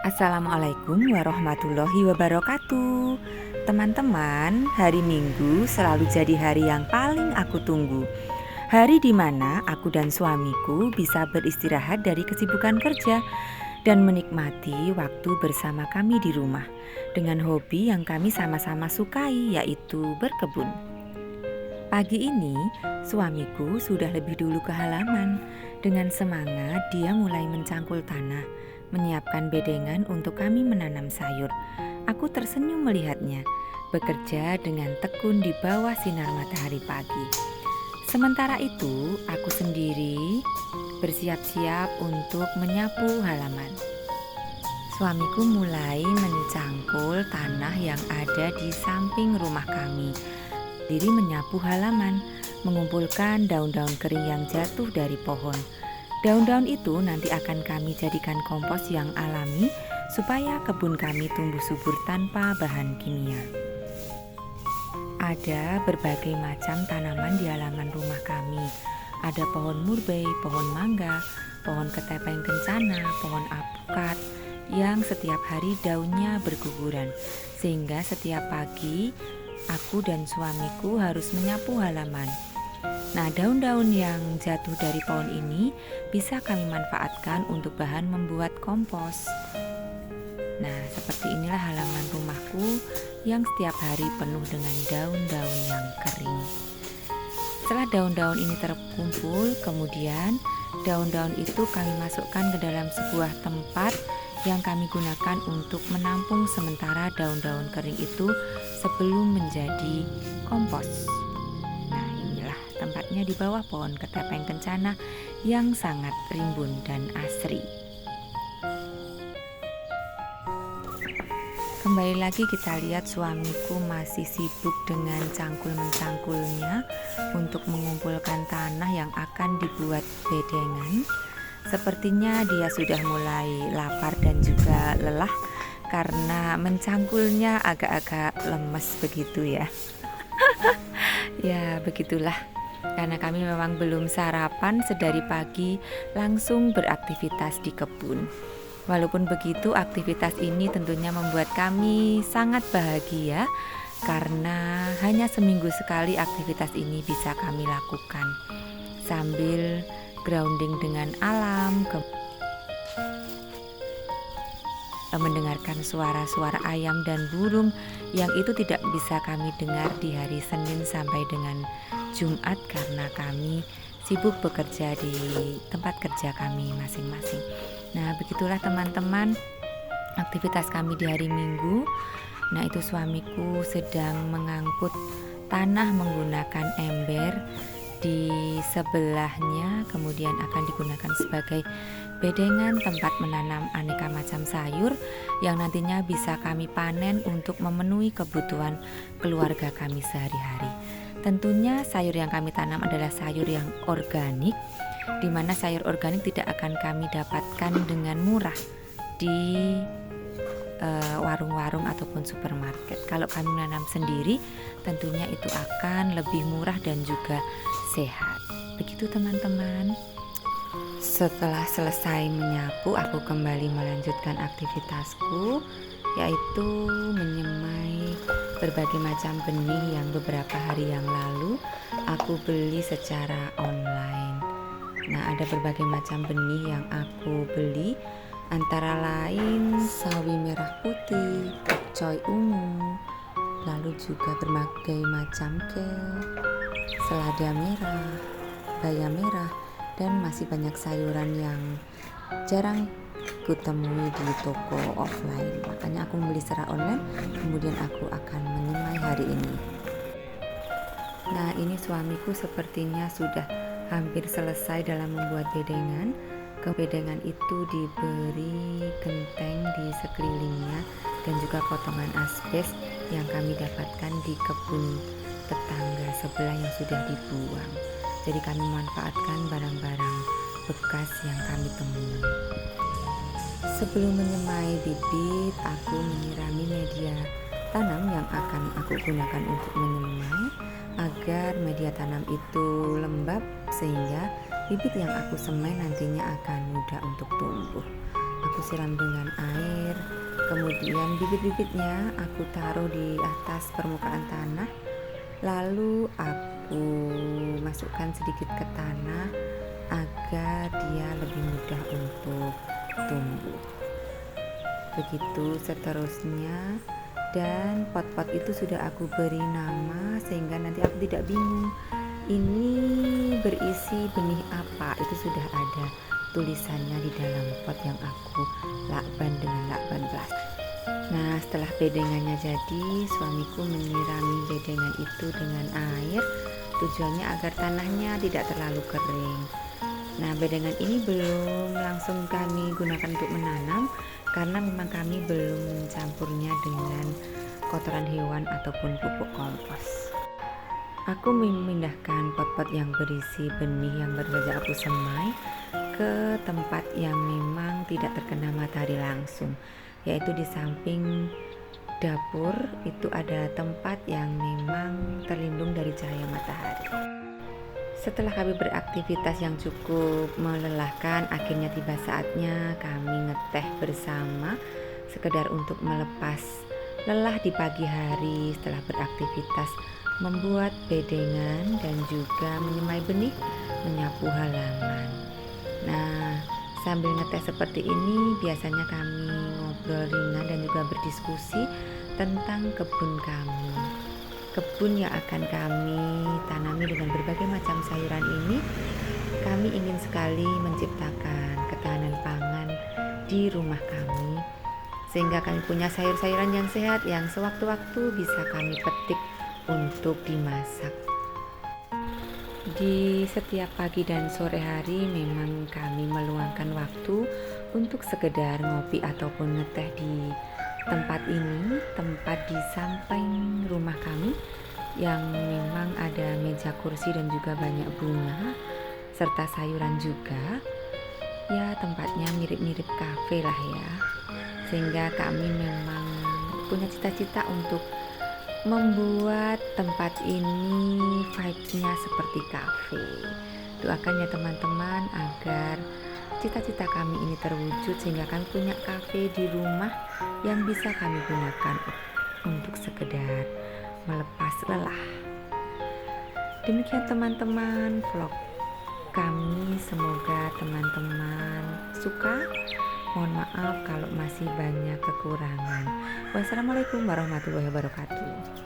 Assalamualaikum warahmatullahi wabarakatuh. Teman-teman, hari Minggu selalu jadi hari yang paling aku tunggu. Hari di mana aku dan suamiku bisa beristirahat dari kesibukan kerja dan menikmati waktu bersama kami di rumah dengan hobi yang kami sama-sama sukai, yaitu berkebun. Pagi ini, suamiku sudah lebih dulu ke halaman. Dengan semangat, dia mulai mencangkul tanah, menyiapkan bedengan untuk kami menanam sayur. Aku tersenyum melihatnya, bekerja dengan tekun di bawah sinar matahari pagi. Sementara itu, aku sendiri bersiap-siap untuk menyapu halaman. Suamiku mulai mencangkul tanah yang ada di samping rumah kami. Diri menyapu halaman, mengumpulkan daun-daun kering yang jatuh dari pohon. Daun-daun itu nanti akan kami jadikan kompos yang alami supaya kebun kami tumbuh subur tanpa bahan kimia. Ada berbagai macam tanaman di halaman rumah kami. Ada pohon murbei, pohon mangga, pohon ketepeng kencana, pohon apukat yang setiap hari daunnya berguguran. Sehingga setiap pagi aku dan suamiku harus menyapu halaman. Nah, daun-daun yang jatuh dari pohon ini bisa kami manfaatkan untuk bahan membuat kompos. Nah, seperti inilah halaman rumahku yang setiap hari penuh dengan daun-daun yang kering. Setelah daun-daun ini terkumpul, kemudian daun-daun itu kami masukkan ke dalam sebuah tempat yang kami gunakan untuk menampung sementara daun-daun kering itu sebelum menjadi kompos. Nah, inilah tempatnya di bawah pohon ketepeng kencana yang sangat rimbun dan asri. Kembali lagi kita lihat suamiku masih sibuk dengan cangkul-mencangkulnya untuk mengumpulkan tanah yang akan dibuat bedengan. Sepertinya dia sudah mulai lapar dan juga lelah karena mencangkulnya agak-agak lemes begitu ya. Ya, begitulah. Karena kami memang belum sarapan, sedari pagi langsung beraktivitas di kebun. Walaupun begitu, aktivitas ini tentunya membuat kami sangat bahagia karena hanya seminggu sekali aktivitas ini bisa kami lakukan sambil grounding dengan alam, mendengarkan suara-suara ayam dan burung yang itu tidak bisa kami dengar di hari Senin sampai dengan Jumat karena kami sibuk bekerja di tempat kerja kami masing-masing. Nah, begitulah teman-teman aktivitas kami di hari Minggu. Nah, itu suamiku sedang mengangkut tanah menggunakan ember. Di sebelahnya kemudian akan digunakan sebagai bedengan tempat menanam aneka macam sayur yang nantinya bisa kami panen untuk memenuhi kebutuhan keluarga kami sehari-hari. Tentunya sayur yang kami tanam adalah sayur yang organik, di mana sayur organik tidak akan kami dapatkan dengan murah di warung-warung ataupun supermarket. Kalau kami menanam sendiri, tentunya itu akan lebih murah dan juga sehat. Begitu teman-teman. Setelah selesai menyapu, aku kembali melanjutkan aktivitasku, yaitu menyemai berbagai macam benih yang beberapa hari yang lalu aku beli secara online. Nah, ada berbagai macam benih yang aku beli, antara lain sawi merah putih, pakcoy ungu, lalu juga berbagai macam kel, selada merah, bayam merah, dan masih banyak sayuran yang jarang kutemui di toko offline. Makanya aku membeli secara online, kemudian aku akan menyemai hari ini. Nah, ini suamiku sepertinya sudah hampir selesai dalam membuat bedengan. Ke bedengan itu diberi genteng di sekelilingnya dan juga potongan asbes yang kami dapatkan di kebun tetangga sebelah yang sudah dibuang. Jadi kami memanfaatkan barang-barang bekas yang kami temui. Sebelum menyemai bibit, aku menyirami media tanam yang akan aku gunakan untuk menyemai agar media tanam itu lembab sehingga bibit yang aku semai nantinya akan mudah untuk tumbuh. aku siram dengan air. Kemudian bibit-bibitnya aku taruh di atas permukaan tanah. Lalu aku masukkan sedikit ke tanah agar dia lebih mudah untuk tumbuh. Begitu seterusnya, dan pot-pot itu sudah aku beri nama sehingga nanti aku tidak bingung ini berisi benih apa. Itu sudah ada tulisannya di dalam pot yang aku lakban dengan lakban plastik. Nah, setelah bedengannya jadi, suamiku menyirami bedengan itu dengan air, tujuannya agar tanahnya tidak terlalu kering. Nah, bedengan ini belum langsung kami gunakan untuk menanam karena memang kami belum mencampurnya dengan kotoran hewan ataupun pupuk kompos. Aku memindahkan pot-pot yang berisi benih yang baru saja aku semai ke tempat yang memang tidak terkena matahari langsung, yaitu di samping dapur. Itu ada tempat yang memang terlindung dari cahaya matahari. Setelah kami beraktivitas yang cukup melelahkan, akhirnya tiba saatnya kami ngeteh bersama, sekedar untuk melepas lelah di pagi hari setelah beraktivitas membuat bedengan dan juga menyemai benih, menyapu halaman. Nah, sambil ngeteh seperti ini biasanya kami ngobrol ringan dan juga berdiskusi tentang kebun kami. Kebun yang akan kami tanami dengan berbagai macam sayuran ini, kami ingin sekali menciptakan ketahanan pangan di rumah kami, sehingga kami punya sayur-sayuran yang sehat yang sewaktu-waktu bisa kami petik untuk dimasak. Di setiap pagi dan sore hari memang kami meluangkan waktu untuk sekedar ngopi ataupun ngeteh di tempat ini, tempat di samping rumah kami yang memang ada meja kursi dan juga banyak bunga serta sayuran juga. Ya, tempatnya mirip-mirip kafe lah ya. Sehingga kami memang punya cita-cita untuk membuat tempat ini vibes-nya seperti kafe. Doakan ya teman-teman agar cita-cita kami ini terwujud sehingga kami punya kafe di rumah yang bisa kami gunakan untuk sekedar melepas lelah. Demikian teman-teman vlog kami, semoga teman-teman suka. Mohon maaf kalau masih banyak kekurangan. Wassalamualaikum warahmatullahi wabarakatuh.